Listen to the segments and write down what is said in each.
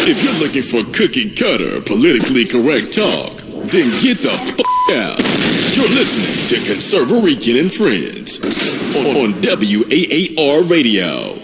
If you're looking for cookie cutter, politically correct talk, then get the out. You're listening to ConservaRican and Friends on WAAR Radio.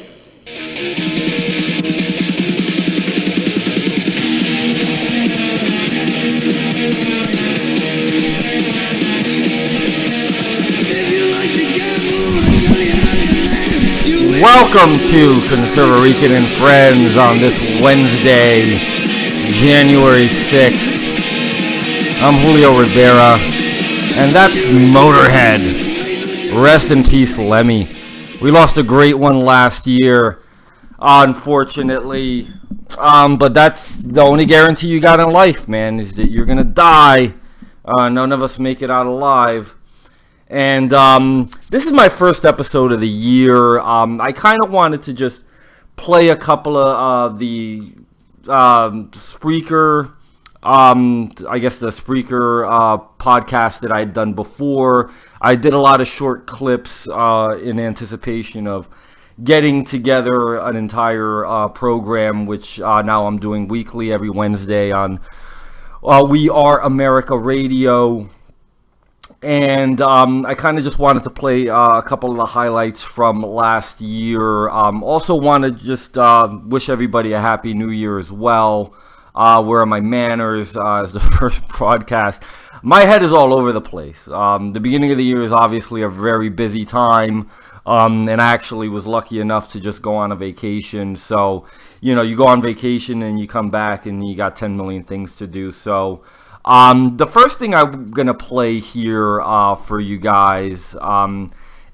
Welcome to ConservaRican and Friends on this Wednesday, January 6th. I'm Julio Rivera, and that's Motorhead. Rest in peace, Lemmy. We lost a great one last year, unfortunately. But that's the only guarantee you got in life, man, is that you're going to die. None of us make it out alive. And this is my first episode of the year. I kind of wanted to just play a couple of the Spreaker, the Spreaker podcast that I had done before. I did a lot of short clips in anticipation of getting together an entire program, which now I'm doing weekly every Wednesday on We Are America Radio. And I kind of just wanted to play a couple of the highlights from last year. Also want to just wish everybody a happy new year as well. Where are my manners as the first broadcast? My head is all over the place. The beginning of the year is obviously a very busy time. And I actually was lucky enough to just go on a vacation. So, you go on vacation and you come back and you got 10 million things to do. So the first thing I'm going to play here for you guys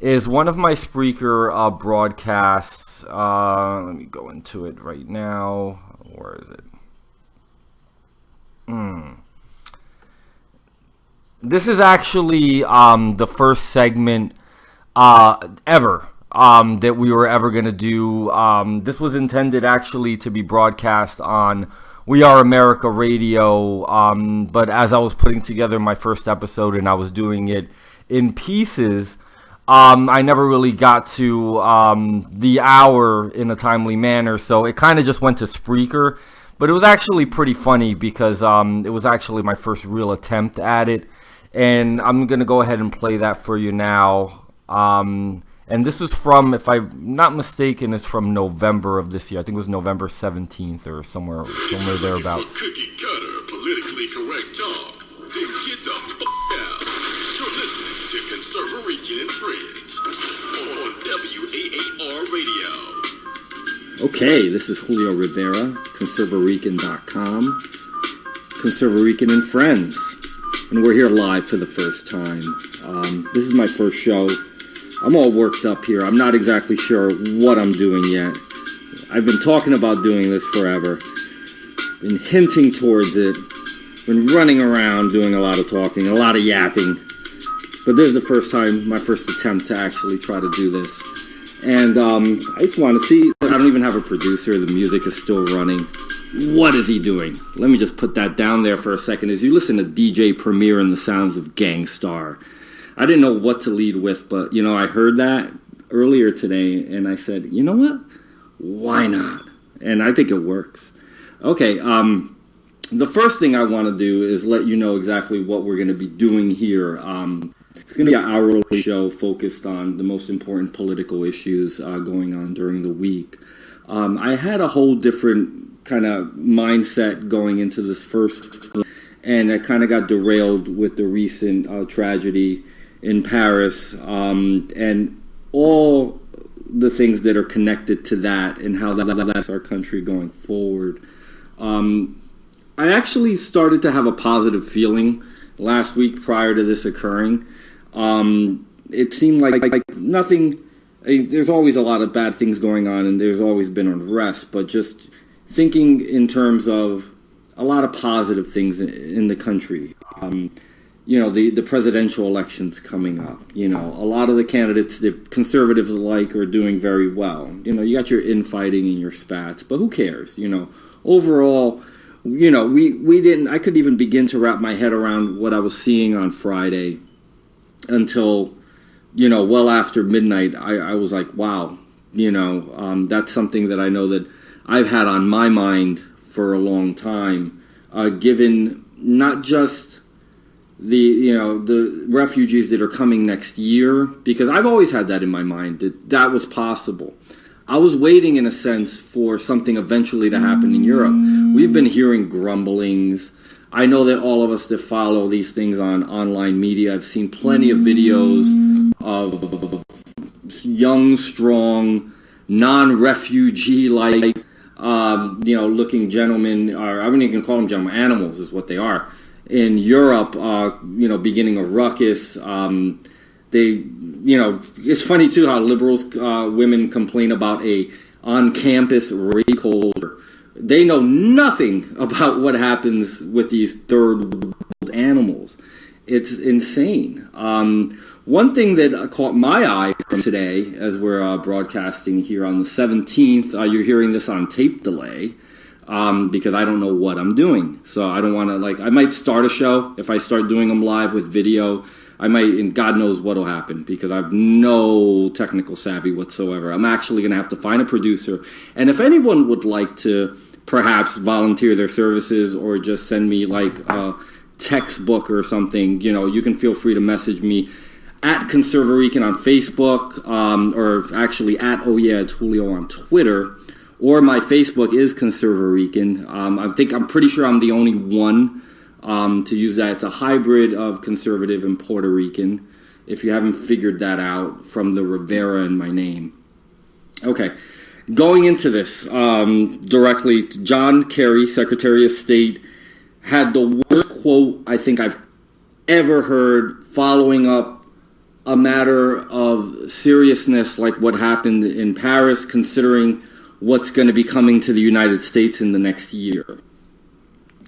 is one of my Spreaker broadcasts. Let me go into it right now. Where is it? This is actually the first segment ever that we were ever going to do. This was intended actually to be broadcast on We Are America Radio, but as I was putting together my first episode and I was doing it in pieces, I never really got to the hour in a timely manner, so it kind of just went to Spreaker. But it was actually pretty funny because it was actually my first real attempt at it, and I'm going to go ahead and play that for you now. And this was from, if I'm not mistaken, it's from November of this year. I think it was November 17th or somewhere thereabouts. Cookie cutter, politically correct talk, then get the out. You're listening to ConservaRican and Friends on WAAR Radio. Okay, this is Julio Rivera, ConservaRican.com, ConservaRican and Friends, and we're here live for the first time. This is my first show. I'm all worked up here. I'm not exactly sure what I'm doing yet. I've been talking about doing this forever. Been hinting towards it. Been running around doing a lot of talking, a lot of yapping. But this is the first time, my first attempt to actually try to do this. And I just want to see, I don't even have a producer. The music is still running. What is he doing? Let me just put that down there for a second. As you listen to DJ Premier and the sounds of Gangstar. I didn't know what to lead with, but, I heard that earlier today, and I said, you know what? Why not? And I think it works. Okay, the first thing I want to do is let you know exactly what we're going to be doing here. It's going to be an hourly show focused on the most important political issues going on during the week. I had a whole different kind of mindset going into this first, and I kind of got derailed with the recent tragedy in Paris, and all the things that are connected to that and how that's our country going forward. I actually started to have a positive feeling last week prior to this occurring. It seemed like nothing, there's always a lot of bad things going on and there's always been unrest, but just thinking in terms of a lot of positive things in the country. The presidential elections coming up. A lot of the candidates that conservatives like are doing very well. You got your infighting and your spats, but who cares? Overall, we didn't. I couldn't even begin to wrap my head around what I was seeing on Friday until, well after midnight. I was like, wow, that's something that I know that I've had on my mind for a long time, given not just the refugees that are coming next year, because I've always had that in my mind, that was possible. I was waiting, in a sense, for something eventually to happen in Europe. We've been hearing grumblings. I know that all of us that follow these things on online media, I've seen plenty of videos of young, strong, non-refugee-like, looking gentlemen, or I wouldn't even call them gentlemen, animals is what they are, in Europe, beginning a ruckus. It's funny too how liberals, women complain about a on-campus rape culture. They know nothing about what happens with these third world animals. It's insane. One thing that caught my eye from today, as we're broadcasting here on the 17th, you're hearing this on tape delay, because I don't know what I'm doing. So I don't want to, I might start a show. If I start doing them live with video, I might, and God knows what will happen, because I have no technical savvy whatsoever. I'm actually going to have to find a producer. And if anyone would like to perhaps volunteer their services or just send me a textbook or something, you can feel free to message me at ConservaRican on Facebook, or actually at it's Julio on Twitter, or my Facebook is ConservaRican. I'm pretty sure I'm the only one to use that. It's a hybrid of conservative and Puerto Rican, if you haven't figured that out from the Rivera in my name. Okay, going into this directly, John Kerry, Secretary of State, had the worst quote I think I've ever heard following up a matter of seriousness like what happened in Paris, considering what's going to be coming to the United States in the next year.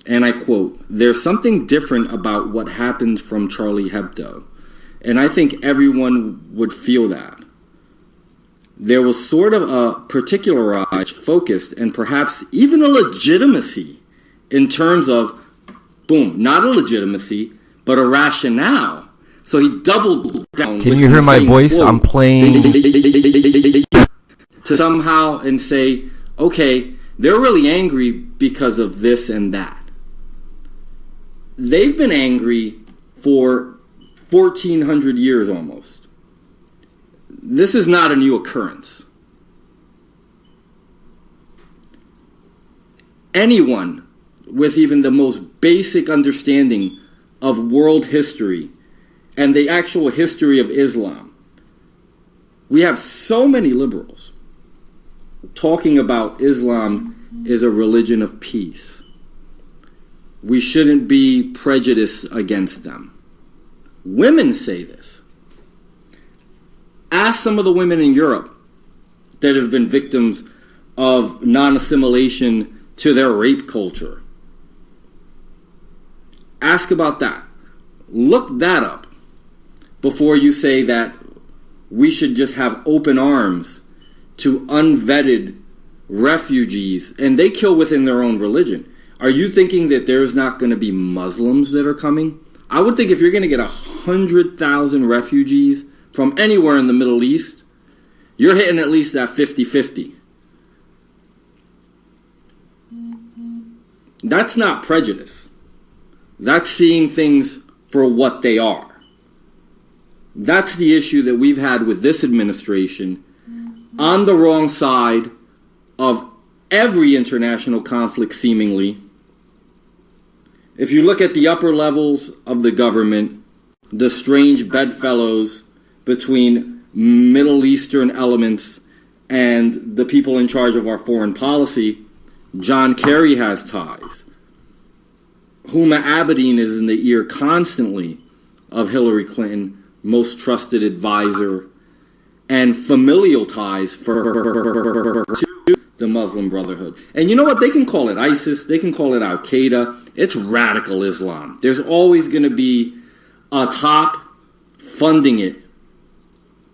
And I quote, "There's something different about what happened from Charlie Hebdo." And I think everyone would feel that. There was sort of a particularized, focused, and perhaps even a legitimacy in terms of, boom, not a legitimacy, but a rationale. So he doubled down. Can you hear my voice? Quote, I'm playing to somehow and say, okay, they're really angry because of this and that. They've been angry for 1,400 years almost. This is not a new occurrence. Anyone with even the most basic understanding of world history and the actual history of Islam. We have so many liberals talking about Islam is a religion of peace. We shouldn't be prejudiced against them. Women say this. Ask some of the women in Europe that have been victims of non-assimilation to their rape culture. Ask about that. Look that up before you say that we should just have open arms to unvetted refugees, and they kill within their own religion. Are you thinking that there's not going to be Muslims that are coming? I would think if you're going to get 100,000 refugees from anywhere in the Middle East, you're hitting at least that 50-50. That's not prejudice. That's seeing things for what they are. That's the issue that we've had with this administration, on the wrong side of every international conflict, seemingly. If you look at the upper levels of the government, the strange bedfellows between Middle Eastern elements and the people in charge of our foreign policy, John Kerry has ties. Huma Abedin is in the ear constantly of Hillary Clinton, most trusted advisor, and familial ties for the Muslim Brotherhood. And you know what? They can call it ISIS. They can call it Al-Qaeda. It's radical Islam. There's always going to be a top funding it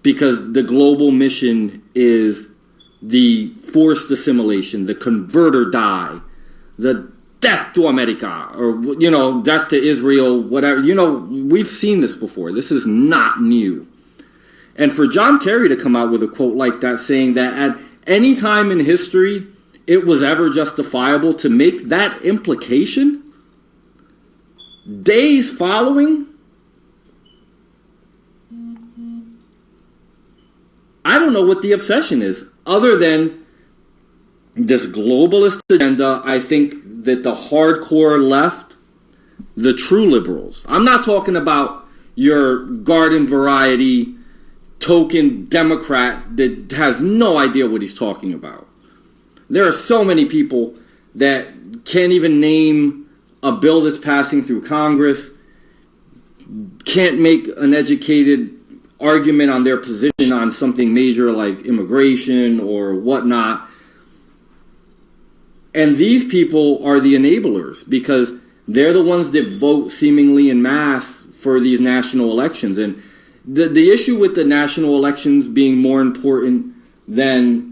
because the global mission is the forced assimilation, the convert or die, the death to America, or, death to Israel, whatever. We've seen this before. This is not new. And for John Kerry to come out with a quote like that saying that at any time in history, it was ever justifiable to make that implication days following. I don't know what the obsession is, other than this globalist agenda. I think that the hardcore left, the true liberals, I'm not talking about your garden variety token Democrat that has no idea what he's talking about. There are so many people that can't even name a bill that's passing through Congress, can't make an educated argument on their position on something major like immigration or whatnot. And these people are the enablers because they're the ones that vote seemingly en masse for these national elections. And the issue with the national elections being more important than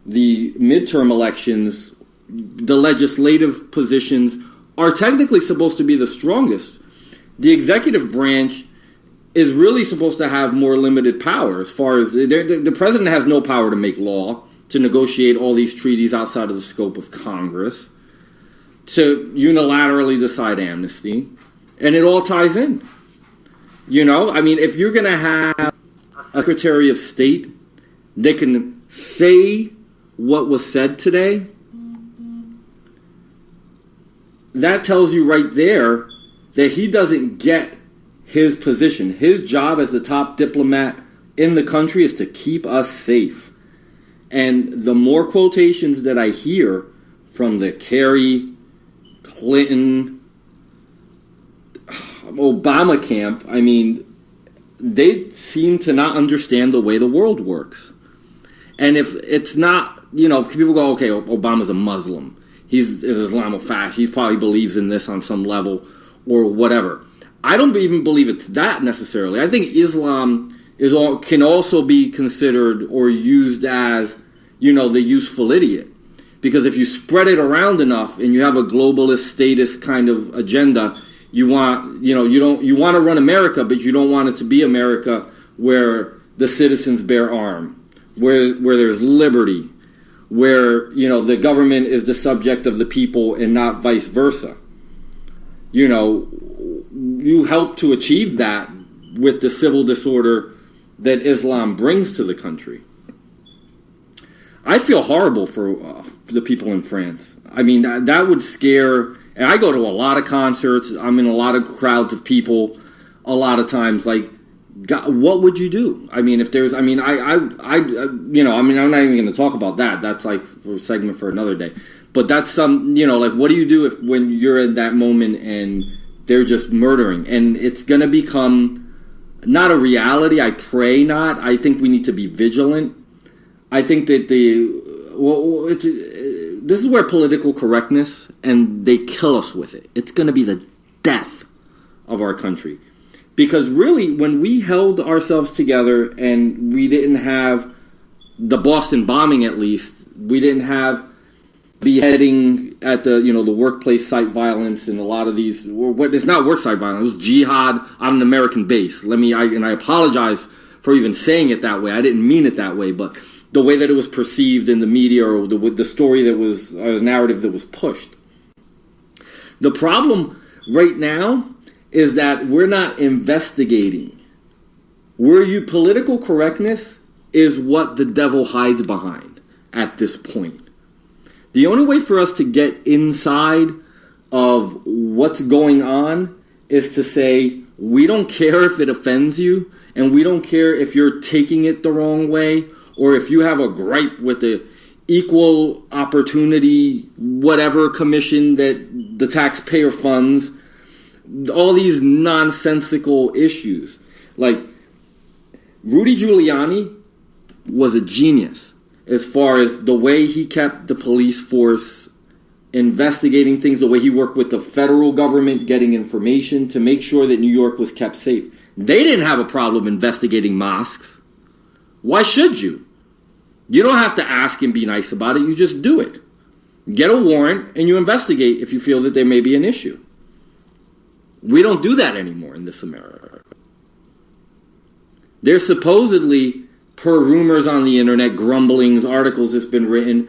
the midterm elections, the legislative positions are technically supposed to be the strongest. The executive branch is really supposed to have more limited power as far as the president has no power to make law, to negotiate all these treaties outside of the scope of Congress, to unilaterally decide amnesty, and it all ties in. You know, I mean, if you're going to have a Secretary of State that can say what was said today, that tells you right there that he doesn't get his position. His job as the top diplomat in the country is to keep us safe. And the more quotations that I hear from the Kerry, Clinton, Obama camp, I mean, they seem to not understand the way the world works. And if it's not, you know, people go, okay, Obama's a Muslim. He's Islamophobic. He probably believes in this on some level or whatever. I don't even believe it's that necessarily. I think Islam can also be considered or used as, you know, the useful idiot. Because if you spread it around enough and you have a globalist statist kind of agenda, you want to run America, but you don't want it to be America where the citizens bear arms, where there's liberty, where, you know, the government is the subject of the people and not vice versa. You know, you help to achieve that with the civil disorder that Islam brings to the country. I feel horrible for the people in France. I mean, that would scare. And I go to a lot of concerts. I'm in a lot of crowds of people. A lot of times, like, God, what would you do? I mean, if there's, I mean, I'm not even going to talk about that. That's like for a segment for another day. But that's some, you know, like, what do you do when you're in that moment and they're just murdering? And it's going to become not a reality. I pray not. I think we need to be vigilant. I think that this is where political correctness, and they kill us with it. It's going to be the death of our country. Because really, when we held ourselves together and we didn't have the Boston bombing, at least, we didn't have beheading at the workplace site violence and a lot of these, it's not work site violence, it was jihad on an American base. I apologize for even saying it that way. I didn't mean it that way, but the way that it was perceived in the media or the story that was, the narrative that was pushed. The problem right now is that we're not investigating. Political correctness is what the devil hides behind at this point. The only way for us to get inside of what's going on is to say, we don't care if it offends you, and we don't care if you're taking it the wrong way, or if you have a gripe with the equal opportunity, whatever commission that the taxpayer funds, all these nonsensical issues. Like, Rudy Giuliani was a genius as far as the way he kept the police force investigating things, the way he worked with the federal government, getting information to make sure that New York was kept safe. They didn't have a problem investigating mosques. Why should you? You don't have to ask and be nice about it. You just do it. Get a warrant and you investigate if you feel that there may be an issue. We don't do that anymore in this America. There's supposedly, per rumors on the internet, grumblings, articles that's been written,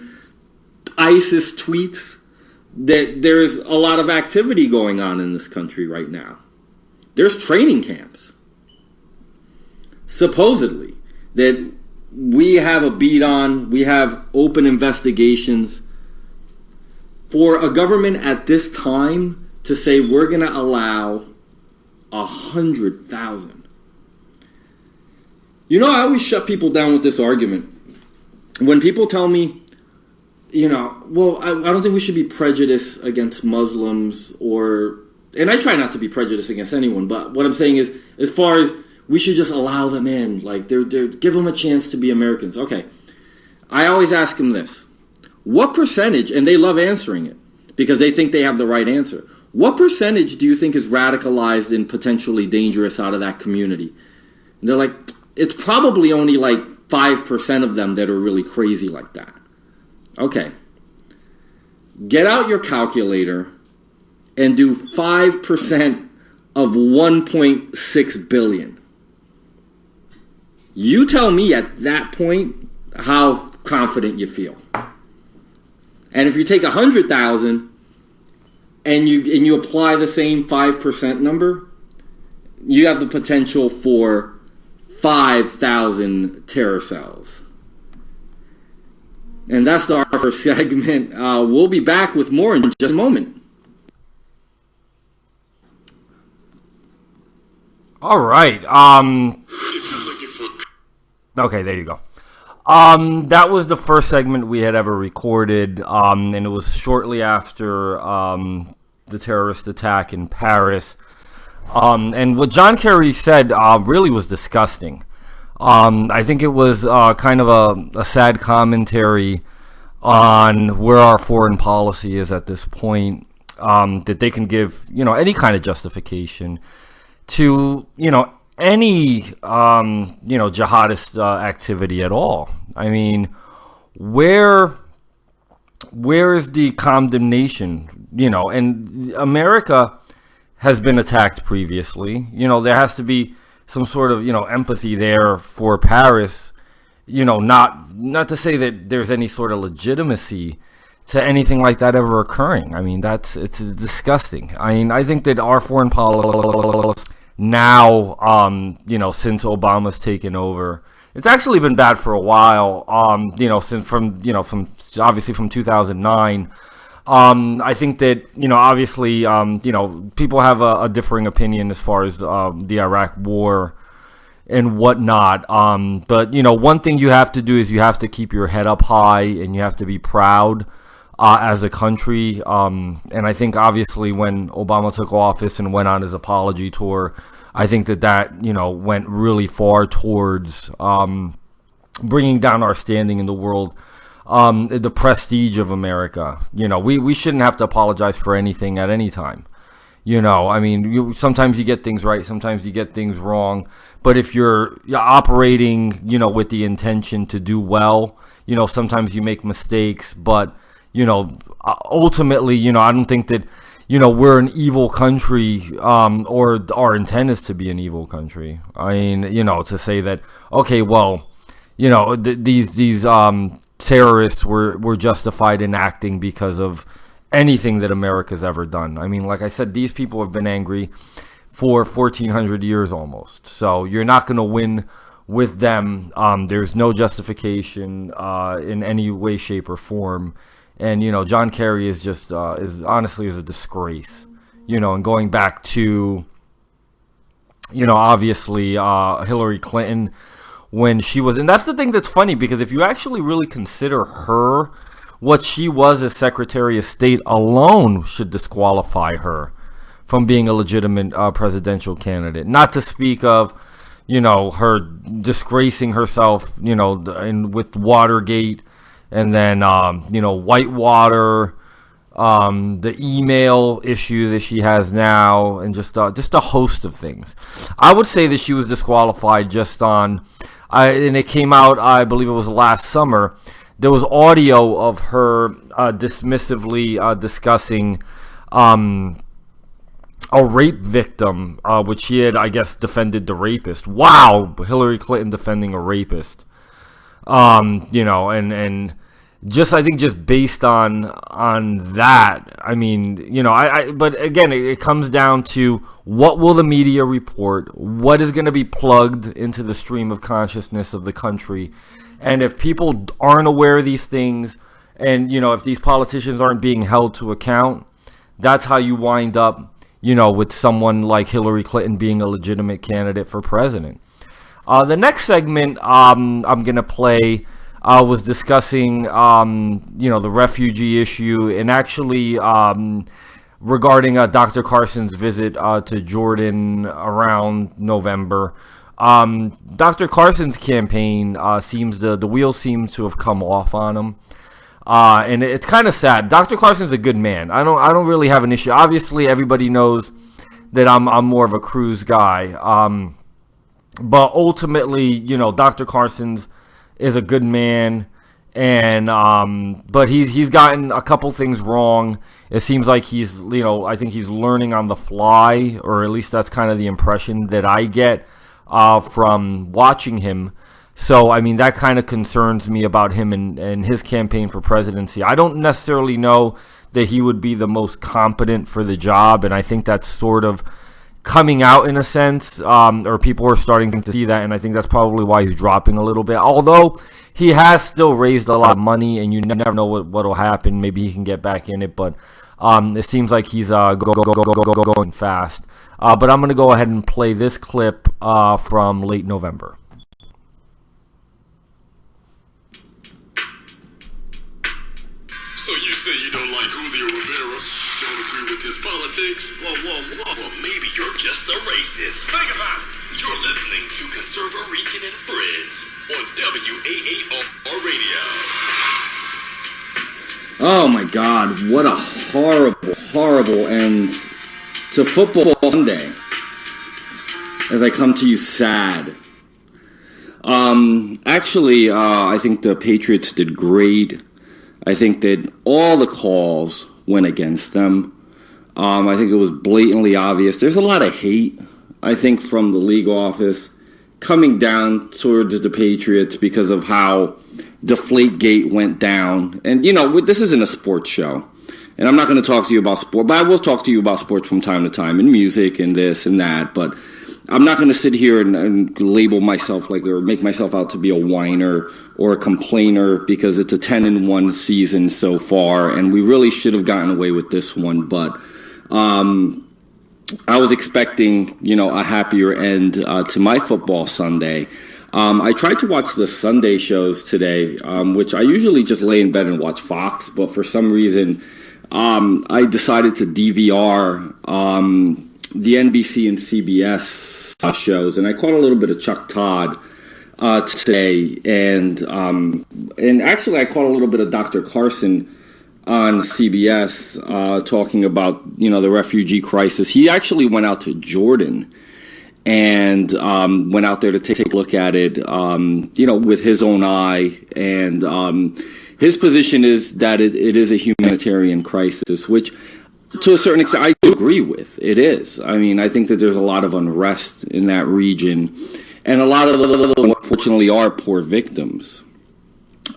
ISIS tweets that there's a lot of activity going on in this country right now. There's training camps, supposedly, that we have a beat on, we have open investigations. For a government at this time to say we're going to allow 100,000. You know, I always shut people down with this argument. When people tell me, you know, well, I don't think we should be prejudiced against Muslims and I try not to be prejudiced against anyone, but what I'm saying is, as far as we should just allow them in, like they're give them a chance to be Americans. Okay. I always ask them this. What percentage, and they love answering it because they think they have the right answer. What percentage do you think is radicalized and potentially dangerous out of that community? And they're like, it's probably only like 5% of them that are really crazy like that. Okay. Get out your calculator and do 5% of 1.6 billion. You tell me at that point how confident you feel. And if you take 100,000 and you apply the same 5% number, you have the potential for 5,000 terror cells. And that's our first segment. We'll be back with more in just a moment. All right. Okay, there you go. That was the first segment we had ever recorded, and it was shortly after the terrorist attack in Paris. And what John Kerry said really was disgusting. I think it was kind of a sad commentary on where our foreign policy is at this point, that they can give, any kind of justification to, any, jihadist activity at all. I mean, where is the condemnation, and America has been attacked previously. There has to be some sort of, empathy there for Paris, not to say that there's any sort of legitimacy to anything like that ever occurring. I mean, it's disgusting. I mean, I think that our foreign policy now, since Obama's taken over, it's actually been bad for a while. Since from obviously from 2009. I think that, obviously, people have a differing opinion as far as the Iraq war and whatnot. But, one thing you have to do is you have to keep your head up high and you have to be proud as a country. And I think, obviously, when Obama took office and went on his apology tour, I think that went really far towards bringing down our standing in the world. The prestige of America. We shouldn't have to apologize for anything at any time. I mean, sometimes you get things right, sometimes you get things wrong. But if you're operating, with the intention to do well, sometimes you make mistakes. But, ultimately, I don't think that, we're an evil country, or our intent is to be an evil country. I mean, to say that, okay, well, these terrorists were justified in acting because of anything that America's ever done. I mean, like I said, these people have been angry for 1,400 years almost. So you're not going to win with them. There's no justification in any way, shape, or form. And, John Kerry is just, is honestly a disgrace. And going back to, obviously Hillary Clinton, when she was, and that's the thing that's funny, because if you actually really consider her, what she was as Secretary of State alone should disqualify her from being a legitimate presidential candidate. Not to speak of, her disgracing herself, with Watergate, and then, Whitewater, the email issue that she has now, and just a host of things. I would say that she was disqualified just on, and it came out, I believe it was last summer. There was audio of her dismissively discussing a rape victim, which she had, I guess, defended the rapist. Wow, Hillary Clinton defending a rapist. And just I think just based on that, I mean, but again, it comes down to what will the media report, what is going to be plugged into the stream of consciousness of the country, and if people aren't aware of these things, and if these politicians aren't being held to account, that's how you wind up, with someone like Hillary Clinton being a legitimate candidate for president. The next segment I'm going to play was discussing, the refugee issue, and actually regarding Dr. Carson's visit to Jordan around November. Dr. Carson's campaign the wheels seem to have come off on him, and it's kind of sad. Dr. Carson's a good man. I don't really have an issue. Obviously, everybody knows that I'm more of a Cruz guy, but ultimately, Dr. Carson's is a good man, and but he's gotten a couple things wrong. It seems like he's I think he's learning on the fly, or at least that's kind of the impression that I get from watching him. So I mean, that kind of concerns me about him and his campaign for presidency. I don't necessarily know that he would be the most competent for the job, and I think that's sort of coming out in a sense, or people are starting to see that, and I think that's probably why he's dropping a little bit. Although he has still raised a lot of money, and you never know what'll happen. Maybe he can get back in it, but it seems like he's going fast. But I'm going to go ahead and play this clip from late November. So you say you don't like Julio Rivera? Don't agree with his politics? Well, maybe you're just a racist. Think about it. You're listening to ConservaRican and Friends on WAAR Radio. Oh my God, what a horrible end to Football Sunday. As I come to you sad. Actually, I think the Patriots did great. I think that all the calls went against them. I think it was blatantly obvious. There's a lot of hate, I think, from the league office coming down towards the Patriots because of how Deflategate went down. And, this isn't a sports show. And I'm not going to talk to you about sport, but I will talk to you about sports from time to time, and music and this and that. But I'm not going to sit here and label myself or make myself out to be a whiner or a complainer, because it's a 10-1 season so far, and we really should have gotten away with this one. But I was expecting, a happier end to my football Sunday. I tried to watch the Sunday shows today, which I usually just lay in bed and watch Fox, but for some reason I decided to DVR the NBC and CBS shows, and I caught a little bit of Chuck Todd today, and actually I caught a little bit of Dr. Carson on CBS talking about the refugee crisis. He actually went out to Jordan and went out there to take a look at it, with his own eye, and his position is that it is a humanitarian crisis, which to a certain extent, I do agree with. It is. I mean, I think that there's a lot of unrest in that region, and a lot of them, unfortunately, are poor victims.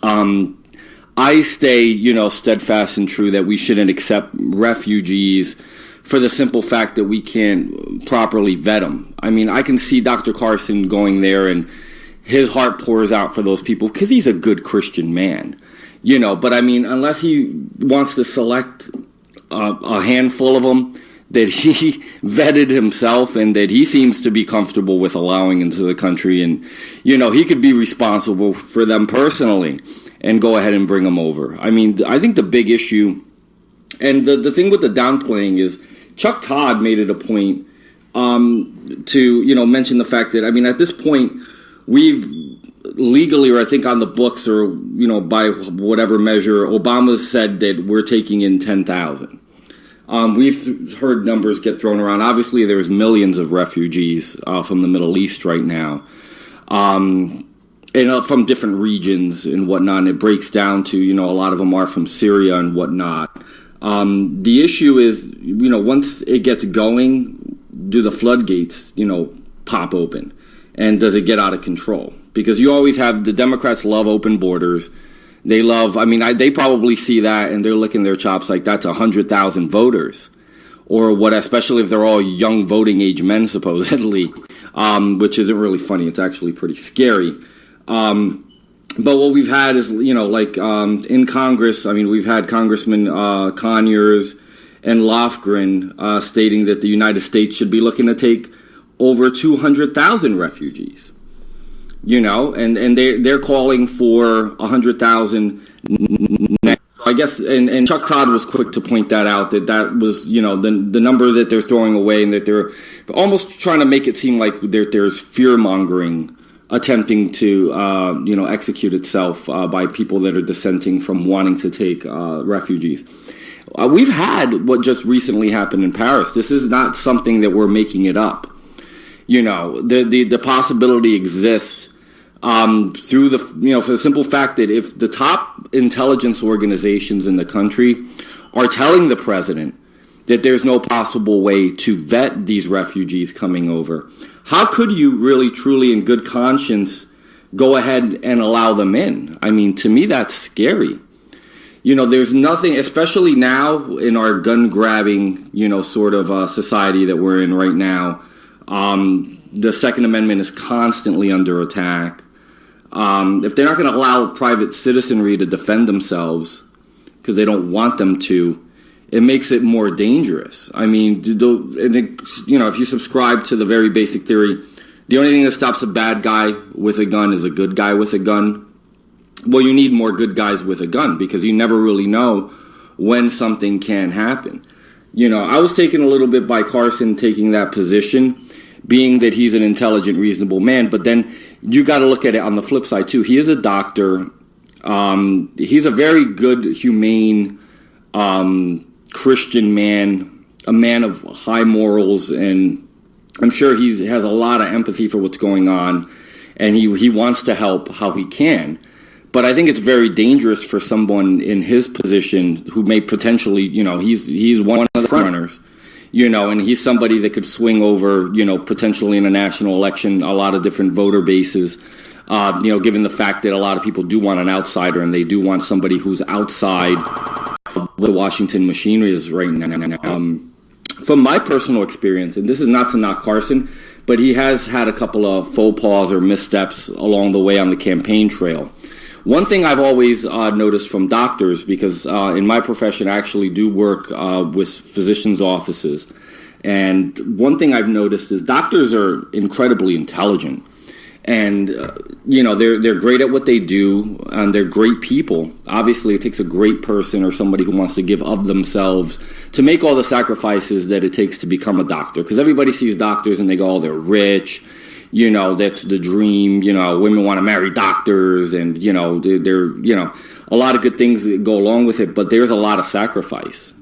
I stay, steadfast and true that we shouldn't accept refugees for the simple fact that we can't properly vet them. I mean, I can see Dr. Carson going there, and his heart pours out for those people because he's a good Christian man, But I mean, unless he wants to select a handful of them that he vetted himself and that he seems to be comfortable with allowing into the country, and he could be responsible for them personally and go ahead and bring them over. I mean, I think the big issue, and the thing with the downplaying, is Chuck Todd made it a point to mention the fact that, I mean, at this point we've legally, or I think on the books, or by whatever measure, Obama said that we're taking in 10,000. We've heard numbers get thrown around. Obviously, there's millions of refugees from the Middle East right now, and from different regions and whatnot. And it breaks down to, a lot of them are from Syria and whatnot. The issue is, once it gets going, do the floodgates, pop open? And does it get out of control? Because you always have, the Democrats love open borders. They love, they probably see that and they're licking their chops like that's 100,000 voters. Or what, especially if they're all young voting age men, supposedly, which isn't really funny. It's actually pretty scary. But what we've had is, in Congress, we've had Congressman Conyers and Lofgren stating that the United States should be looking to take over 200,000 refugees. And they're calling for 100,000 next. I guess, and Chuck Todd was quick to point that out, that was, the number that they're throwing away, and that they're almost trying to make it seem like there's fear-mongering attempting to, execute itself by people that are dissenting from wanting to take refugees. We've had what just recently happened in Paris. This is not something that we're making it up. The possibility exists through for the simple fact that if the top intelligence organizations in the country are telling the president that there's no possible way to vet these refugees coming over, how could you really, truly, in good conscience, go ahead and allow them in? To me, that's scary. There's nothing, especially now in our gun-grabbing, sort of society that we're in right now. The Second Amendment is constantly under attack. If they're not going to allow private citizenry to defend themselves because they don't want them to, it makes it more dangerous. If you subscribe to the very basic theory, the only thing that stops a bad guy with a gun is a good guy with a gun. Well, you need more good guys with a gun because you never really know when something can happen. I was taken a little bit by Carson taking that position, being that he's an intelligent, reasonable man. But then you got to look at it on the flip side, too. He is a doctor. He's a very good, humane Christian man, a man of high morals, and I'm sure he has a lot of empathy for what's going on, and he wants to help how he can. But I think it's very dangerous for someone in his position who may potentially, he's one of the front runners, and he's somebody that could swing over, potentially in a national election, a lot of different voter bases, given the fact that a lot of people do want an outsider and they do want somebody who's outside of the Washington machinery is right now. From my personal experience, and this is not to knock Carson, but he has had a couple of faux pas or missteps along the way on the campaign trail. One thing I've always noticed from doctors, because in my profession I actually do work with physicians' offices, and one thing I've noticed is doctors are incredibly intelligent, and they're great at what they do, and they're great people. Obviously, it takes a great person or somebody who wants to give of themselves to make all the sacrifices that it takes to become a doctor, because everybody sees doctors and they go, oh, they're rich. That's the dream. Women want to marry doctors, and they're a lot of good things that go along with it. But there's a lot of sacrifice,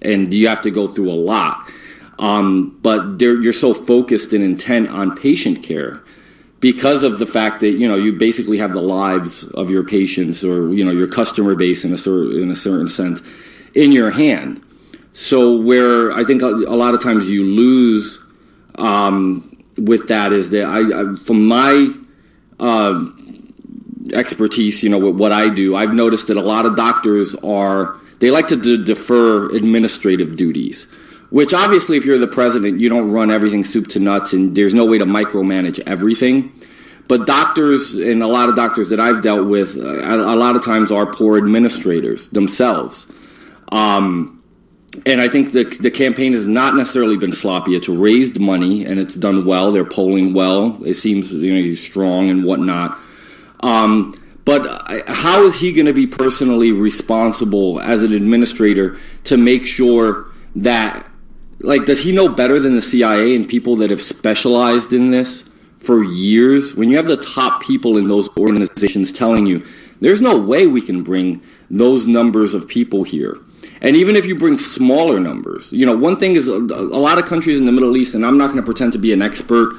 and you have to go through a lot. But you're so focused and intent on patient care because of the fact that you basically have the lives of your patients or your customer base in a certain sense in your hand. So where I think a lot of times you lose. With that is that from my expertise, with what I do, I've noticed that a lot of doctors they like to defer administrative duties, which obviously if you're the president, you don't run everything soup to nuts and there's no way to micromanage everything. But doctors, and a lot of doctors that I've dealt with, a lot of times are poor administrators themselves. And I think the campaign has not necessarily been sloppy. It's raised money, and it's done well. They're polling well. It seems he's strong and whatnot. But how is he going to be personally responsible as an administrator to make sure that, does he know better than the CIA and people that have specialized in this for years? When you have the top people in those organizations telling you, there's no way we can bring those numbers of people here. And even if you bring smaller numbers, one thing is a lot of countries in the Middle East, and I'm not going to pretend to be an expert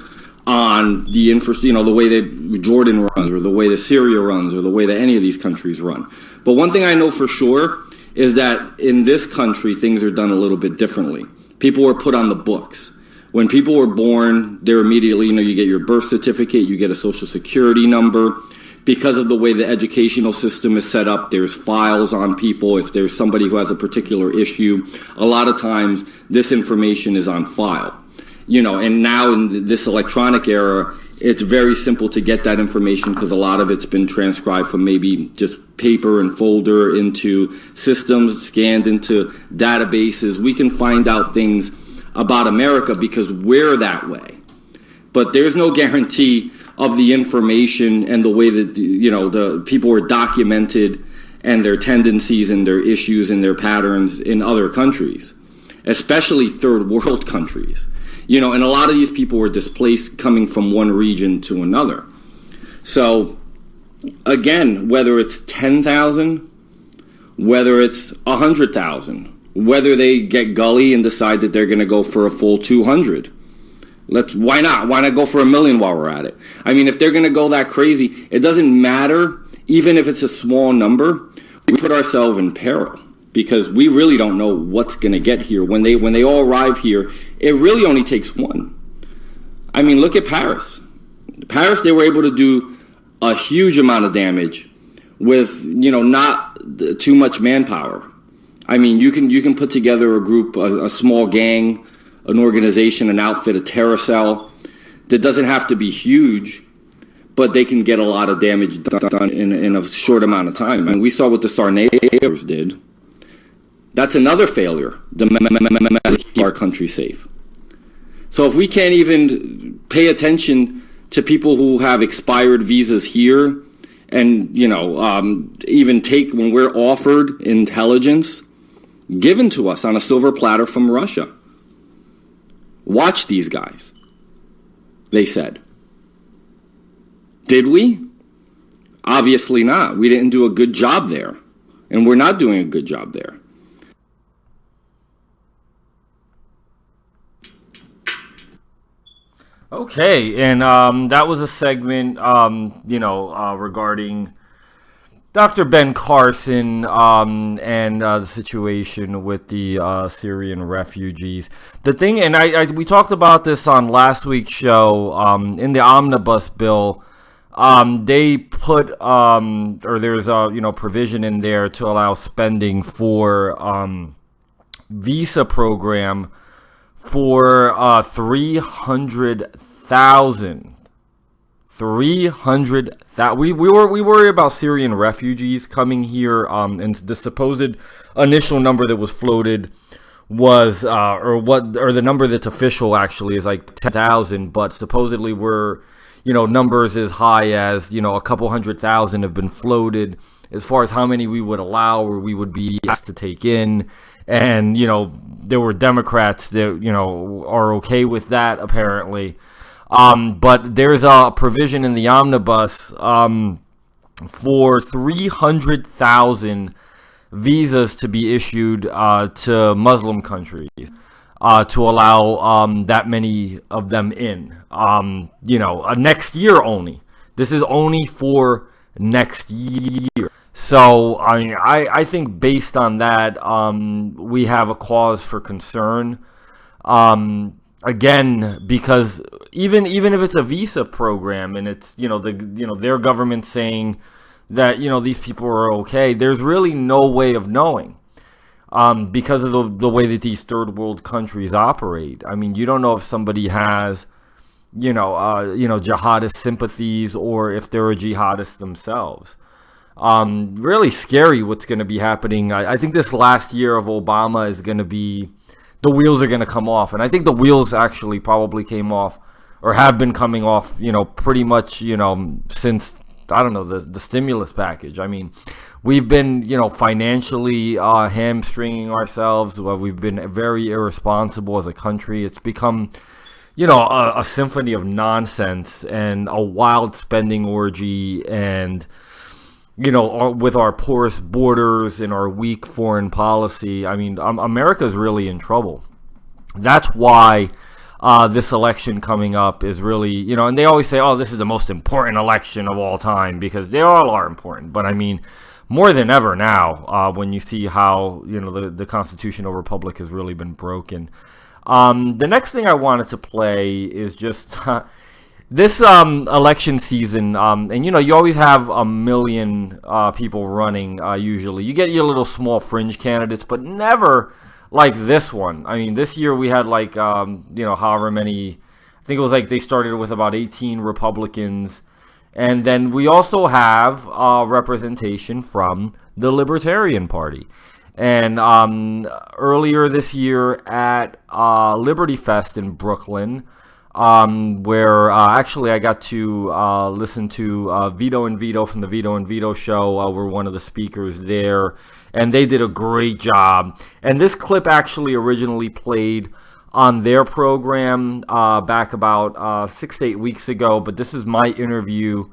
on the the way that Jordan runs or the way that Syria runs or the way that any of these countries run. But one thing I know for sure is that in this country, things are done a little bit differently. People were put on the books. When people were born, they're immediately, you get your birth certificate, you get a social security number. because of the way the educational system is set up, there's files on people. If there's somebody who has a particular issue, a lot of times this information is on file. And now in this electronic era, it's very simple to get that information because a lot of it's been transcribed from maybe just paper and folder into systems, scanned into databases. We can find out things about America because we're that way. But there's no guarantee of the information and the way that, the people are documented and their tendencies and their issues and their patterns in other countries, especially third world countries. And a lot of these people were displaced coming from one region to another. So, again, whether it's 10,000, whether it's 100,000, whether they get gully and decide that they're going to go for a full 200, why not? Why not go for 1 million while we're at it? I mean, if they're going to go that crazy, it doesn't matter, even if it's a small number, we put ourselves in peril. Because we really don't know what's going to get here. When they all arrive here, it really only takes one. I mean, look at Paris. Paris, they were able to do a huge amount of damage with, not too much manpower. I mean, you can put together a group, a small gang, an organization, an outfit, a terror cell that doesn't have to be huge, but they can get a lot of damage done in a short amount of time. And we saw what the tornadoes did. That's another failure, to keep our country safe. So if we can't even pay attention to people who have expired visas here and, even take when we're offered intelligence given to us on a silver platter from Russia. Watch these guys, they said. Did we? Obviously not. We didn't do a good job there. And we're not doing a good job there. Okay, and that was a segment, regarding Dr. Ben Carson and the situation with the Syrian refugees. The thing, and we talked about this on last week's show, in the omnibus bill, they put, or there's a provision in there to allow spending for visa program for 300,000. 300,000. We worry about Syrian refugees coming here, and the supposed initial number that was floated was, or the number that's official actually is like 10,000, but supposedly we're, numbers as high as, a couple 100,000 have been floated as far as how many we would allow or we would be asked to take in. And, there were Democrats that, are okay with that, apparently. But there's a provision in the omnibus for 300,000 visas to be issued to Muslim countries to allow that many of them in. Next year only. This is only for next year. So, I think based on that, we have a cause for concern. Again, because even if it's a visa program and it's, their government saying that, these people are okay, there's really no way of knowing. Because of the way that these third world countries operate. I mean, you don't know if somebody has, jihadist sympathies or if they're a jihadist themselves. Really scary what's going to be happening. I think this last year of Obama is going to be, the wheels are going to come off. And I think the wheels actually probably came off or have been coming off, pretty much, since, I don't know, the stimulus package. I mean, we've been, financially hamstringing ourselves. We've been very irresponsible as a country. It's become, a symphony of nonsense and a wild spending orgy and, with our porous borders and our weak foreign policy. I mean, America's really in trouble. That's why this election coming up is really, and they always say, oh, this is the most important election of all time, because they all are important. But I mean, more than ever now, when you see how, the constitutional republic has really been broken. The next thing I wanted to play is just, this election season, and you always have a million people running. Usually, you get your little small fringe candidates, but never like this one. I mean, this year we had like however many. I think it was like they started with about 18 Republicans, and then we also have representation from the Libertarian Party. And earlier this year at Liberty Fest in Brooklyn, where actually I got to listen to Vito and Vito from the Vito and Vito show, were one of the speakers there, and they did a great job. And this clip actually originally played on their program back about 6 to 8 weeks ago, but this is my interview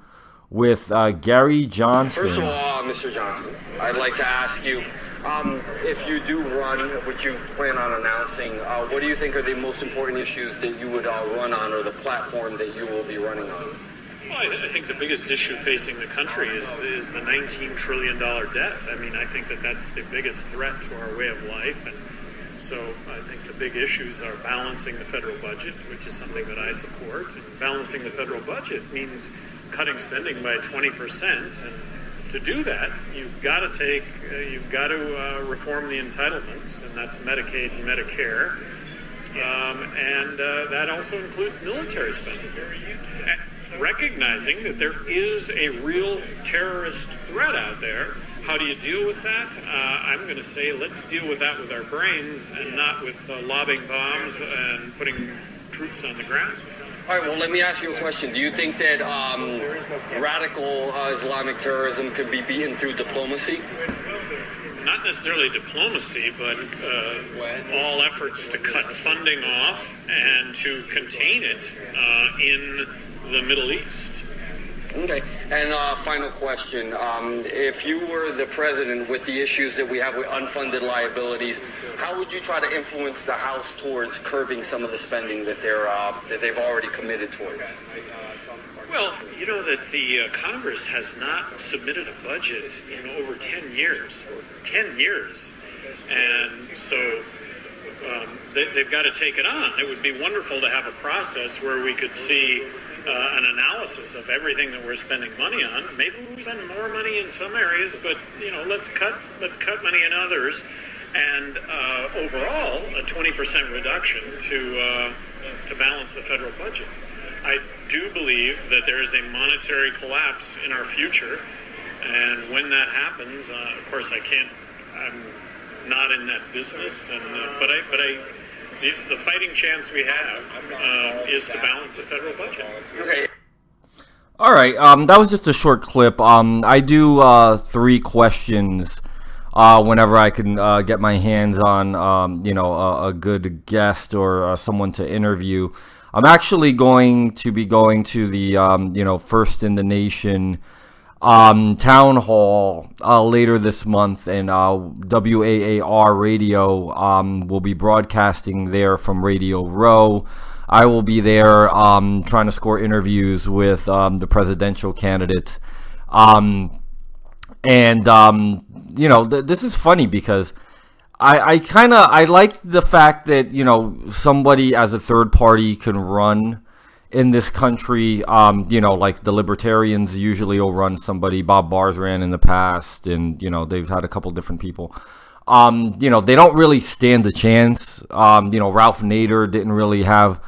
with Gary Johnson. First of all, Mr. Johnson, I'd like to ask you, if you do run, which you plan on announcing, what do you think are the most important issues that you would run on, or the platform that you will be running on? Well, I think the biggest issue facing the country is the $19 trillion debt. I mean, I think that's the biggest threat to our way of life. And so I think the big issues are balancing the federal budget, which is something that I support. And balancing the federal budget means cutting spending by 20%. And to do that, you've got to reform the entitlements, and that's Medicaid and Medicare, and that also includes military spending. Recognizing that there is a real terrorist threat out there, how do you deal with that? I'm going to say let's deal with that with our brains and not with lobbing bombs and putting troops on the ground. All right, well, let me ask you a question. Do you think that radical Islamic terrorism could be beaten through diplomacy? Not necessarily diplomacy, but all efforts to cut funding off and to contain it in the Middle East. Okay, and final question. If you were the president with the issues that we have with unfunded liabilities, how would you try to influence the House towards curbing some of the spending that they've already committed towards? Well, you know that the Congress has not submitted a budget in over 10 years, and so they've got to take it on. It would be wonderful to have a process where we could see an analysis of everything that we're spending money on. Maybe we spend more money in some areas, but let's cut money in others, and overall a 20% reduction to balance the federal budget. I do believe that there is a monetary collapse in our future, and when that happens, of course I'm not in that business, and but the fighting chance we have is to balance the federal budget. Okay. All right, that was just a short clip. I do 3 questions whenever I can get my hands on a good guest or someone to interview. I'm actually going to be going to the First in the Nation town hall later this month, and WAAR radio will be broadcasting there from Radio Row. I will be there trying to score interviews with the presidential candidates, this is funny because I like the fact that somebody as a third party can run in this country. Like the Libertarians usually will run somebody. Bob Barr's ran in the past, and they've had a couple different people. They don't really stand a chance. Ralph Nader didn't really have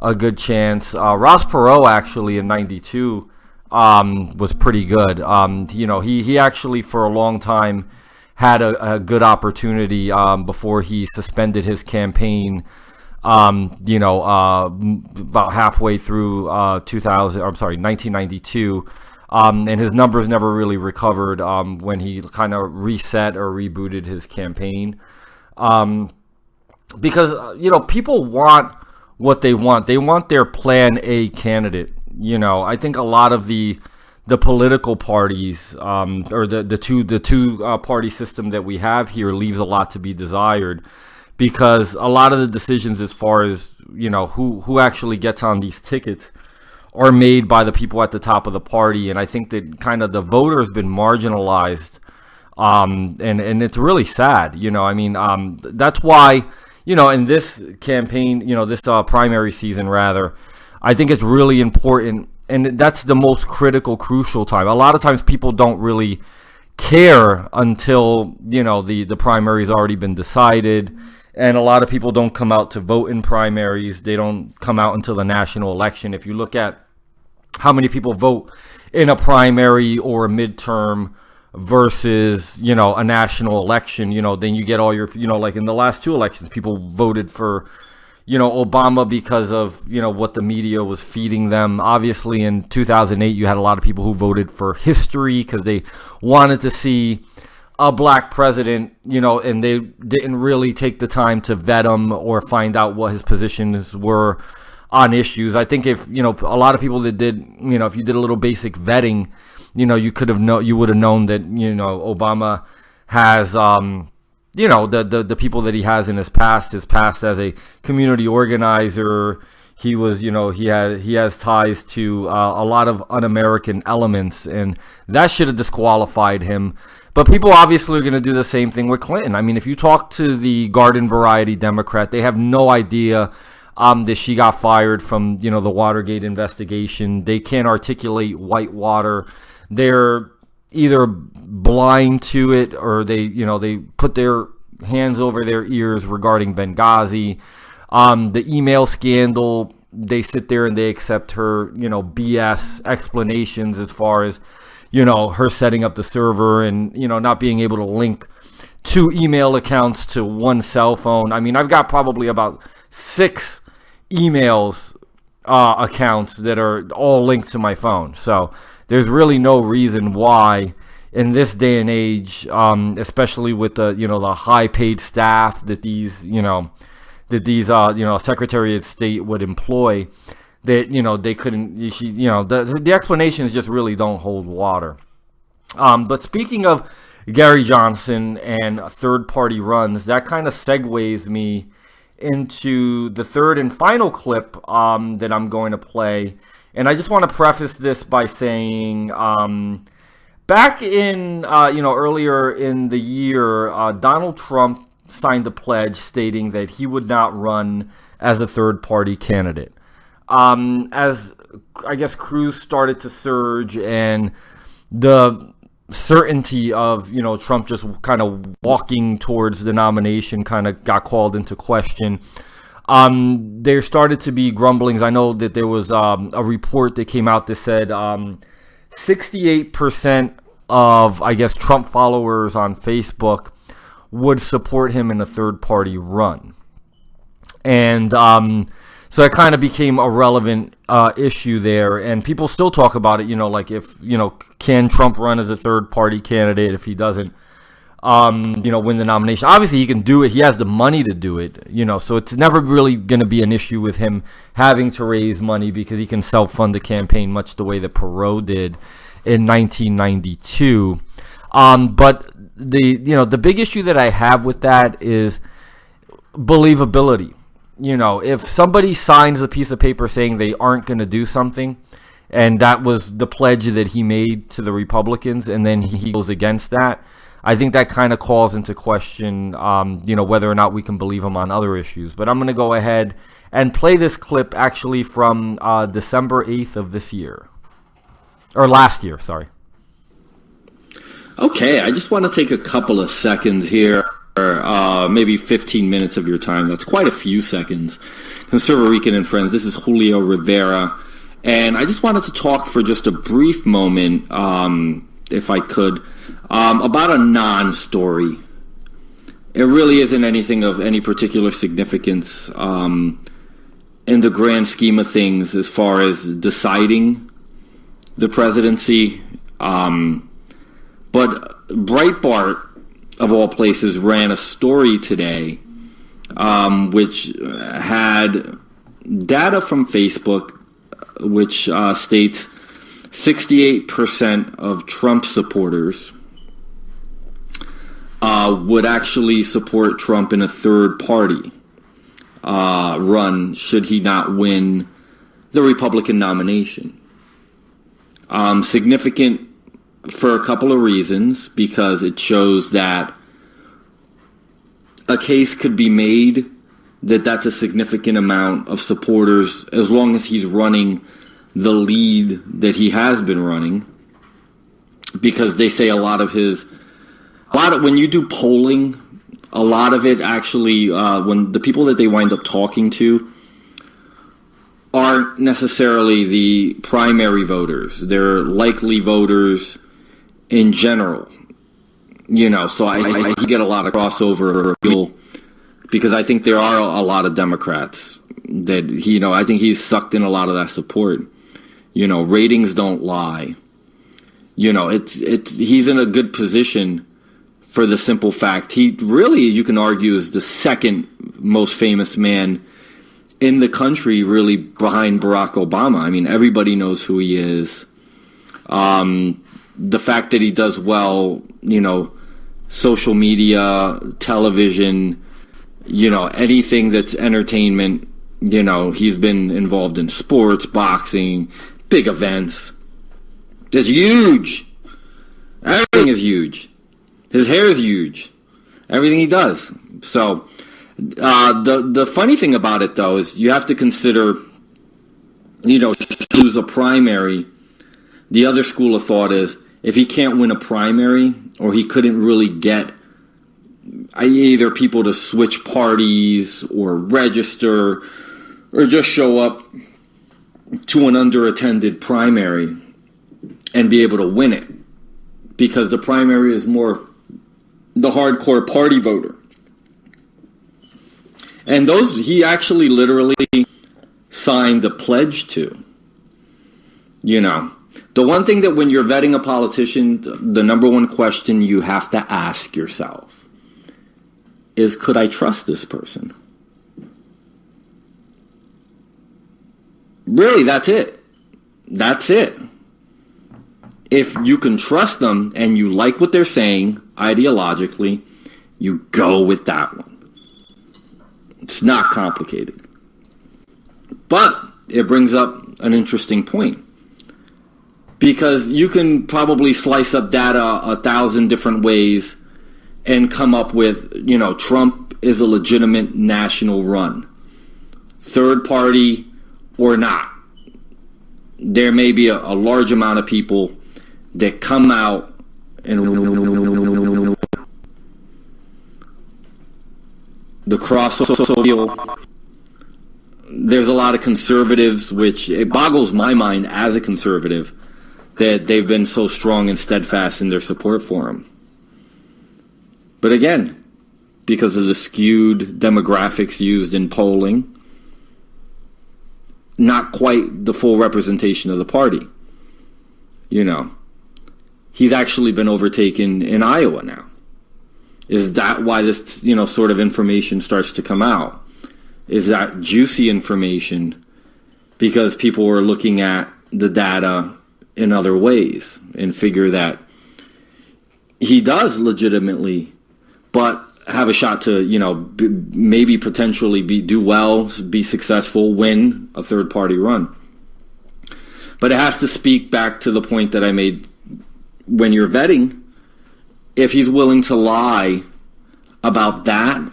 a good chance. Ross Perot actually in '92 was pretty good. He actually for a long time had a good opportunity before he suspended his campaign. About halfway through 1992, and his numbers never really recovered when he kind of reset or rebooted his campaign. Because people want what they want. They want their Plan A candidate. I think a lot of the political parties or the two party system that we have here leaves a lot to be desired. Because a lot of the decisions as far as, who actually gets on these tickets are made by the people at the top of the party. And I think that kind of the voter has been marginalized. And it's really sad, that's why, in this campaign, this primary season rather, I think it's really important, and that's the most crucial time. A lot of times people don't really care until, the primary's already been decided, and a lot of people don't come out to vote in primaries. They don't come out until the national election. If you look at how many people vote in a primary or a midterm versus, a national election, then you get all your, like in the last two elections, people voted for, Obama because of, what the media was feeding them. Obviously, in 2008, you had a lot of people who voted for history because they wanted to see a black president, and they didn't really take the time to vet him or find out what his positions were on issues. I think if, a lot of people that did, if you did a little basic vetting, you would have known that, Obama has, the people that he has in his past as a community organizer. He was, he has ties to a lot of un-American elements, and that should have disqualified him. But people obviously are going to do the same thing with Clinton. I mean, if you talk to the garden variety Democrat, they have no idea that she got fired from, the Watergate investigation. They can't articulate whitewater. They're either blind to it, or they put their hands over their ears regarding Benghazi. The email scandal, they sit there and they accept her, BS explanations as far as, her setting up the server and, not being able to link two email accounts to one cell phone. I mean, I've got probably about 6 emails accounts that are all linked to my phone. So there's really no reason why in this day and age, especially with the, the high paid staff that these Secretary of State would employ, that, they couldn't, the explanations just really don't hold water. But speaking of Gary Johnson and third-party runs, that kind of segues me into the third and final clip that I'm going to play. And I just want to preface this by saying, back in, earlier in the year, Donald Trump signed a pledge stating that he would not run as a third-party candidate. As, I guess, Cruz started to surge and the certainty of, Trump just kind of walking towards the nomination kind of got called into question. There started to be grumblings. I know that there was a report that came out that said 68% of, I guess, Trump followers on Facebook would support him in a third-party run. And so it kind of became a relevant issue there. And people still talk about it, like if, can Trump run as a third-party candidate if he doesn't, win the nomination? Obviously, he can do it. He has the money to do it, so it's never really going to be an issue with him having to raise money because he can self-fund the campaign much the way that Perot did in 1992. But the big issue that I have with that is believability. If somebody signs a piece of paper saying they aren't going to do something, and that was the pledge that he made to the Republicans, and then he goes against that, I think that kind of calls into question, whether or not we can believe him on other issues. But I'm going to go ahead and play this clip actually from December 8th of this year. Or last year, sorry. Okay, I just want to take a couple of seconds here, maybe 15 minutes of your time. That's quite a few seconds. ConservaRican and Friends, this is Julio Rivera. And I just wanted to talk for just a brief moment, if I could, about a non-story. It really isn't anything of any particular significance in the grand scheme of things as far as deciding the presidency. But Breitbart, of all places, ran a story today which had data from Facebook which states 68% of Trump supporters would actually support Trump in a third party run should he not win the Republican nomination. Significant for a couple of reasons, because it shows that a case could be made that that's a significant amount of supporters as long as he's running the lead that he has been running, because they say when you do polling, a lot of it actually, when the people that they wind up talking to aren't necessarily the primary voters. They're likely voters in general. So I get a lot of crossover because I think there are a lot of Democrats that, I think he's sucked in a lot of that support. Ratings don't lie. He's in a good position for the simple fact he really, you can argue, is the second most famous man in the country, really behind Barack Obama. I mean, everybody knows who he is. The fact that he does well, social media, television, anything that's entertainment, he's been involved in sports, boxing, big events. It's huge. Everything is huge. His hair is huge. Everything he does. So, the funny thing about it, though, is you have to consider, lose a primary. The other school of thought is, if he can't win a primary, or he couldn't really get either people to switch parties or register or just show up to an underattended primary and be able to win it, because the primary is more the hardcore party voter. And those he actually literally signed a pledge to. The one thing that when you're vetting a politician, the number one question you have to ask yourself is, could I trust this person? Really, that's it. That's it. If you can trust them and you like what they're saying ideologically, you go with that one. It's not complicated. But it brings up an interesting point. Because you can probably slice up data 1,000 different ways and come up with, Trump is a legitimate national run. Third party or not. There may be a large amount of people that come out and the cross-social. There's a lot of conservatives, which it boggles my mind as a conservative that they've been so strong and steadfast in their support for him. But again, because of the skewed demographics used in polling, not quite the full representation of the party. He's actually been overtaken in Iowa now. Is that why this, sort of information starts to come out? Is that juicy information because people are looking at the data in other ways and figure that he does legitimately, but have a shot to, maybe potentially do well, be successful, win a third party run. But it has to speak back to the point that I made when you're vetting. If he's willing to lie about that,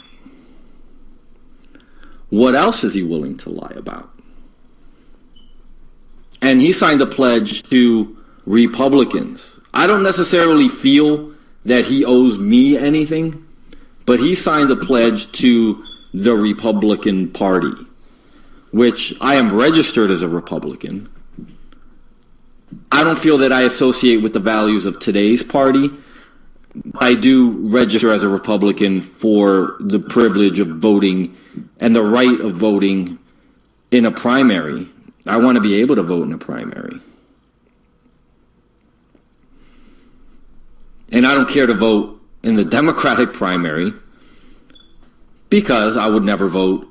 what else is he willing to lie about? And he signed a pledge to Republicans. I don't necessarily feel that he owes me anything, but he signed a pledge to the Republican Party, which I am registered as a Republican. I don't feel that I associate with the values of today's party. I do register as a Republican for the privilege of voting and the right of voting in a primary. I want to be able to vote in a primary. And I don't care to vote in the Democratic primary because I would never vote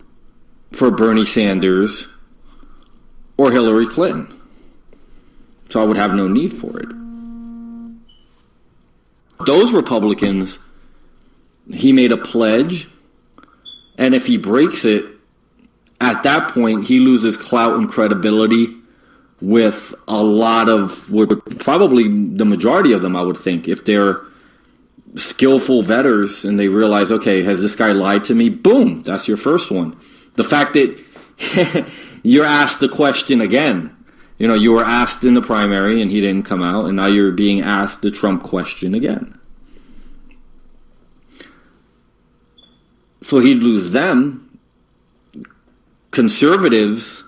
for Bernie Sanders or Hillary Clinton. So I would have no need for it. Those Republicans, he made a pledge, and if he breaks it, at that point, he loses clout and credibility with a lot of, probably the majority of them, I would think, if they're skillful vetters and they realize, okay, has this guy lied to me? Boom, that's your first one. The fact that you're asked the question again, you were asked in the primary and he didn't come out, and now you're being asked the Trump question again. So he'd lose them. Conservatives,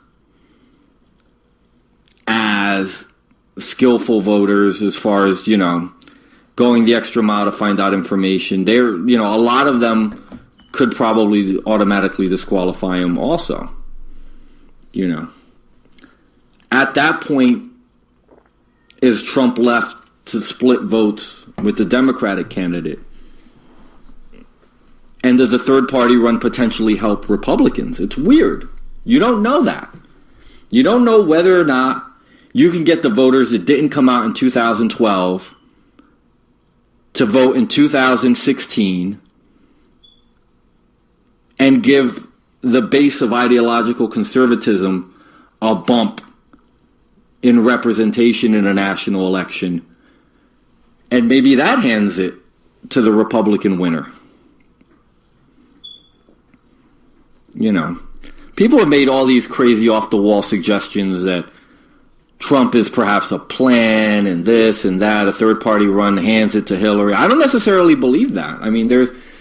as skillful voters, as far as, going the extra mile to find out information, a lot of them could probably automatically disqualify him also. At that point, is Trump left to split votes with the Democratic candidate? And does a third party run potentially help Republicans? It's weird. You don't know that. You don't know whether or not you can get the voters that didn't come out in 2012 to vote in 2016 and give the base of ideological conservatism a bump in representation in a national election. And maybe that hands it to the Republican winner. People have made all these crazy off-the-wall suggestions that Trump is perhaps a plan and this and that. A third-party run hands it to Hillary. I don't necessarily believe that. I mean,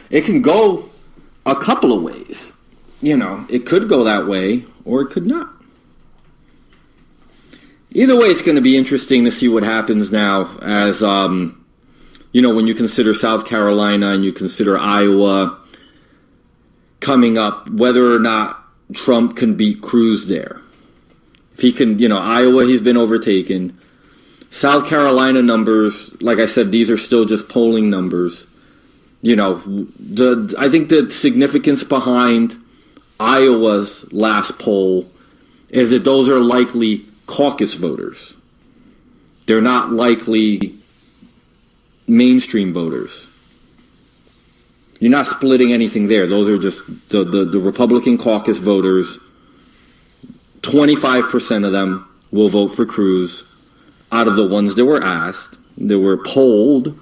it can go a couple of ways. It could go that way or it could not. Either way, it's going to be interesting to see what happens now as, when you consider South Carolina and you consider Iowa coming up, whether or not Trump can beat Cruz there. If he can, Iowa, he's been overtaken. South Carolina numbers, like I said, these are still just polling numbers. I think the significance behind Iowa's last poll is that those are likely caucus voters. They're not likely mainstream voters. You're not splitting anything there. Those are just the Republican caucus voters. 25% of them will vote for Cruz out of the ones that were asked. They were polled,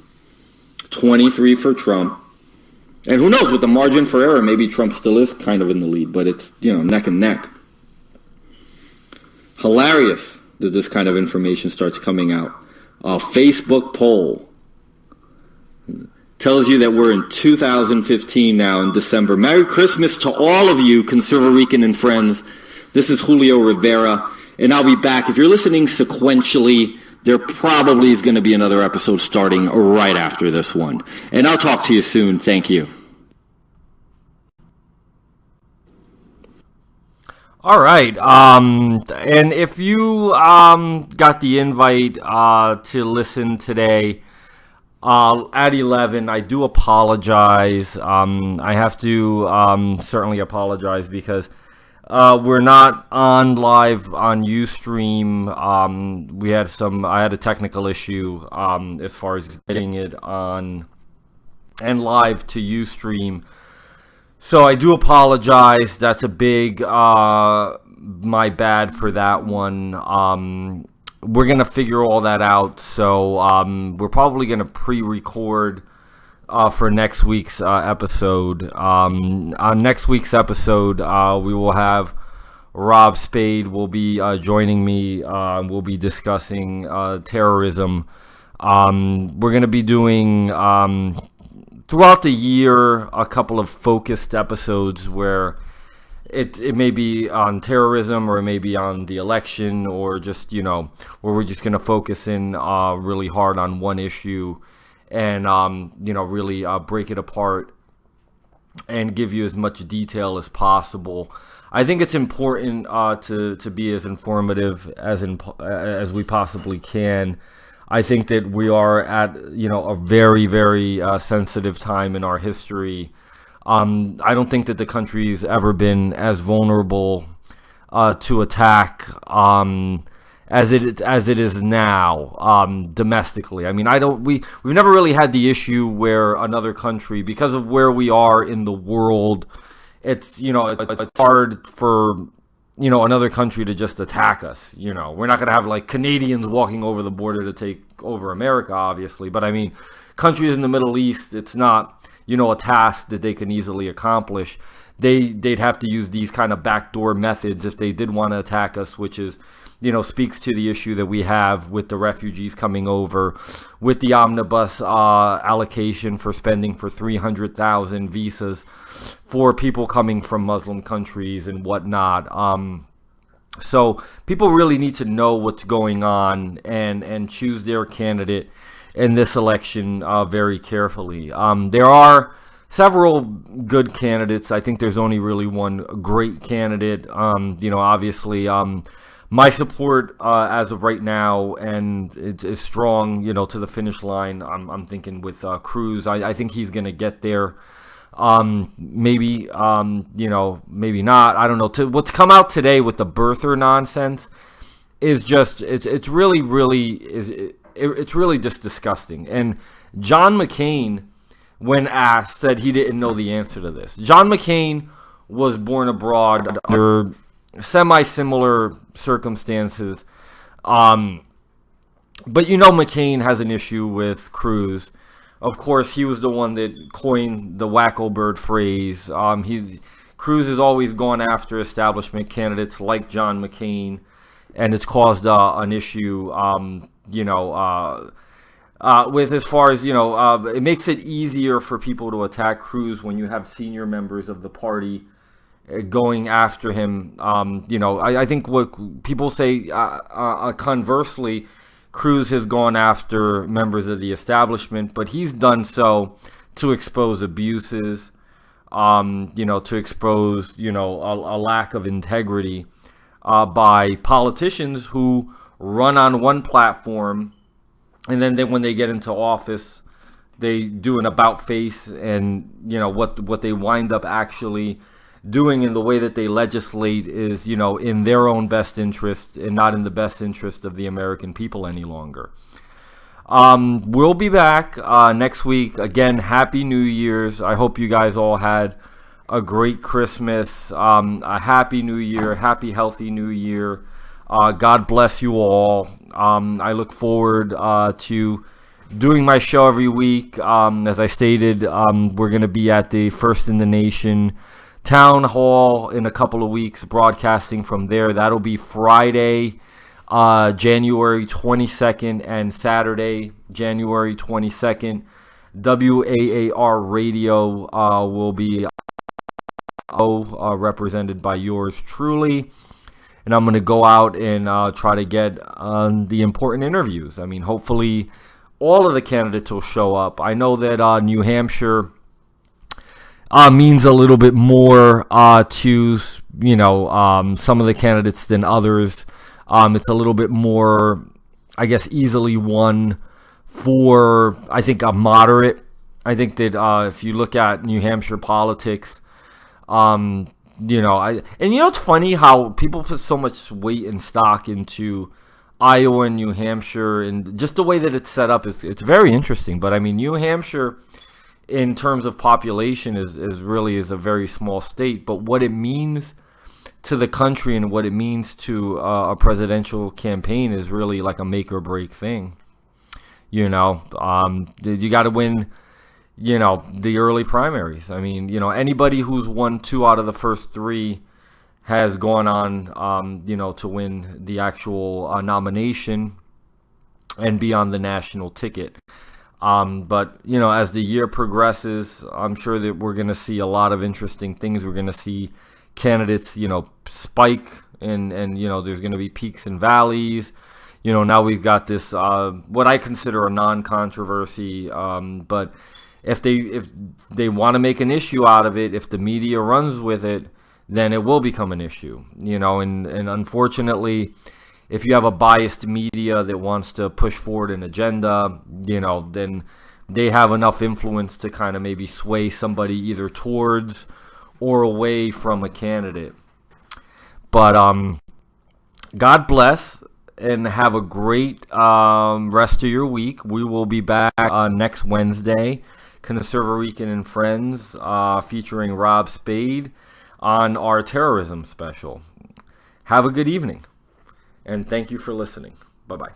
23 for Trump. And who knows, with the margin for error, maybe Trump still is kind of in the lead, but it's, neck and neck. Hilarious that this kind of information starts coming out. A Facebook poll tells you that we're in 2015 now in December. Merry Christmas to all of you, ConservaRican and Friends. This is Julio Rivera, and I'll be back. If you're listening sequentially, there probably is going to be another episode starting right after this one. And I'll talk to you soon. Thank you. All right. And if you got the invite to listen today at 11, I do apologize. I have to certainly apologize because we're not on live on Ustream. I had a technical issue as far as getting it on and live to Ustream. So I do apologize. That's a big my bad for that one. We're going to figure all that out. So we're probably going to pre-record for next week's episode. On next week's episode, we will have Rob Spade will be joining me. We'll be discussing terrorism. We're going to be doing throughout the year a couple of focused episodes where it may be on terrorism or it may be on the election or just, where we're just going to focus in really hard on one issue and, really break it apart and give you as much detail as possible. I think it's important to be as informative as we possibly can. I think that we are at, a very, very sensitive time in our history. I don't think that the country's ever been as vulnerable to attack as it is now domestically. I mean, we've never really had the issue where another country, because of where we are in the world, it's hard for another country to just attack us. We're not going to have like Canadians walking over the border to take over America, obviously. But I mean, countries in the Middle East, it's not, a task that they can easily accomplish. They'd have to use these kind of backdoor methods if they did want to attack us, which is, speaks to the issue that we have with the refugees coming over, with the omnibus allocation for spending for 300,000 visas for people coming from Muslim countries and whatnot. So people really need to know what's going on and choose their candidate in this election very carefully. There are several good candidates. I think there's only really one great candidate. Obviously, my support as of right now, and it's strong, to the finish line. I'm thinking with Cruz. I think he's going to get there. Maybe maybe not. I don't know. What's come out today with the birther nonsense is just it's really just disgusting. And John McCain, when asked, said he didn't know the answer to this. John McCain was born abroad under semi-similar circumstances. But McCain has an issue with Cruz. Of course, he was the one that coined the wacko bird phrase. Cruz has always gone after establishment candidates like John McCain, and it's caused an issue, with as far as, it makes it easier for people to attack Cruz when you have senior members of the party going after him. I think what people say, conversely, Cruz has gone after members of the establishment, but he's done so to expose abuses, to expose, a lack of integrity by politicians who run on one platform, and then when they get into office, they do an about face, and what they wind up actually doing in the way that they legislate is, in their own best interest and not in the best interest of the American people any longer. We'll be back next week. Again, Happy New Year's. I hope you guys all had a great Christmas, a Happy New Year, happy, healthy New Year. God bless you all. I look forward to doing my show every week. As I stated, we're going to be at the First in the Nation Town Hall in a couple of weeks, broadcasting from there. That'll be Friday, January 22nd, and Saturday, January 22nd. WAAR Radio will be represented by yours truly. And I'm going to go out and try to get the important interviews. I mean, hopefully all of the candidates will show up. I know that New Hampshire means a little bit more to, some of the candidates than others. It's a little bit more, I guess, easily won for, I think, a moderate. I think that if you look at New Hampshire politics, it's funny how people put so much weight and stock into Iowa and New Hampshire, and just the way that it's set up it's very interesting. But I mean, New Hampshire, in terms of population, is a very small state, but what it means to the country and what it means to a presidential campaign is really like a make or break thing. You got to win, the early primaries. I mean, anybody who's won 2 out of the first 3 has gone on, to win the actual nomination and be on the national ticket. But, as the year progresses, I'm sure that we're going to see a lot of interesting things. We're going to see candidates, spike, and there's going to be peaks and valleys. Now we've got this, what I consider a non-controversy, but if they want to make an issue out of it, if the media runs with it, then it will become an issue, and unfortunately, if you have a biased media that wants to push forward an agenda, then they have enough influence to kind of maybe sway somebody either towards or away from a candidate. But God bless and have a great rest of your week. We will be back next Wednesday, ConservaRican and Friends, featuring Rob Spade on our terrorism special. Have a good evening, and thank you for listening. Bye-bye.